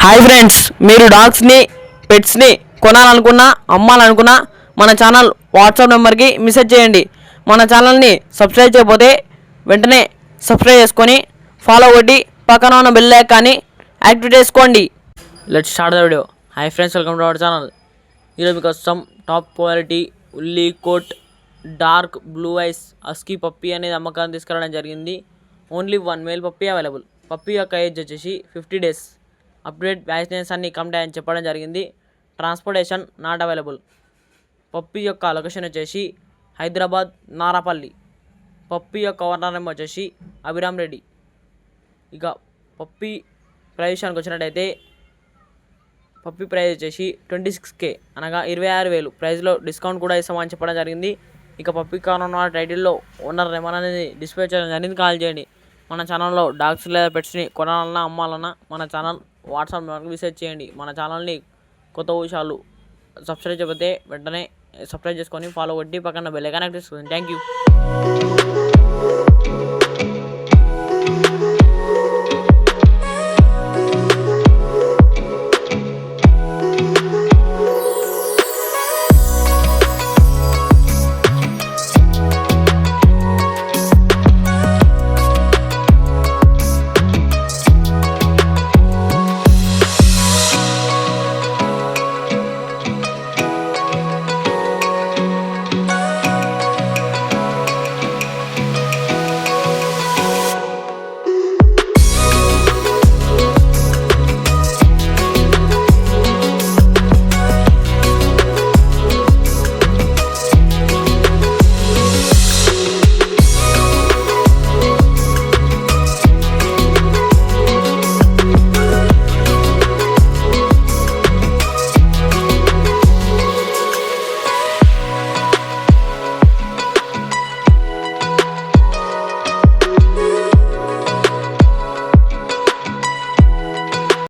Hi friends, మీరు డాగ్స్ని పెట్స్ని కొనాలనుకున్నా అమ్మాలనుకున్నా మన channel WhatsApp నెంబర్కి మెసేజ్ చేయండి. మన ఛానల్ని సబ్స్క్రైబ్ చేయకపోతే వెంటనే సబ్స్క్రైబ్ చేసుకొని ఫాలో కొట్టి పక్కన ఉన్న బెల్ ఐకాన్ని యాక్టివేట్ చేసుకోండి. Let's start the video. Hi friends, welcome to our channel. ఈరోజు మీకోసం top quality woolly coat dark blue eyes husky puppy అనేది అమ్మకాన్ని తీసుకురావడం జరిగింది. Only 1 male puppy available. Puppy యొక్క ఏజ్ వచ్చేసి 50 days. అప్డేట్ వ్యాక్సినేషన్స్ అన్ని కంప్లీట్ అని చెప్పడం జరిగింది. Transportation not available. పప్పీ యొక్క లొకేషన్ వచ్చేసి హైదరాబాద్ నారాపల్లి. పప్పీ యొక్క ఓనర్ నేమ్ వచ్చేసి అభిరామ్ రెడ్డి. ఇక పప్పీ ప్రైస్ విషయానికి వచ్చినట్టయితే పప్పీ ప్రైస్ వచ్చేసి 26K అనగా 26,000. ప్రైస్లో డిస్కౌంట్ కూడా ఇస్తామని చెప్పడం జరిగింది. ఇక పప్పీ కావాలన్న టైటిల్లో ఓనర్ నేమ్ అనేది డిస్ప్లే చేయడం జరిగింది. కాల్ చేయండి. మన ఛానల్లో డాగ్స్ లేదా పెట్స్ని కొనాలన్నా అమ్మాలన్నా మన ఛానల్ వాట్సాప్ నెంబర్కి మెసేజ్ చేయండి. మన ఛానల్ని కొత్త విషయాలు సబ్స్క్రైబ్ చేయకపోతే వెంటనే సబ్స్క్రైబ్ చేసుకొని ఫాలో కొట్టి పక్కన బెల్ ఐకాన్ యాక్టివేట్ చేసుకోండి. Thank you.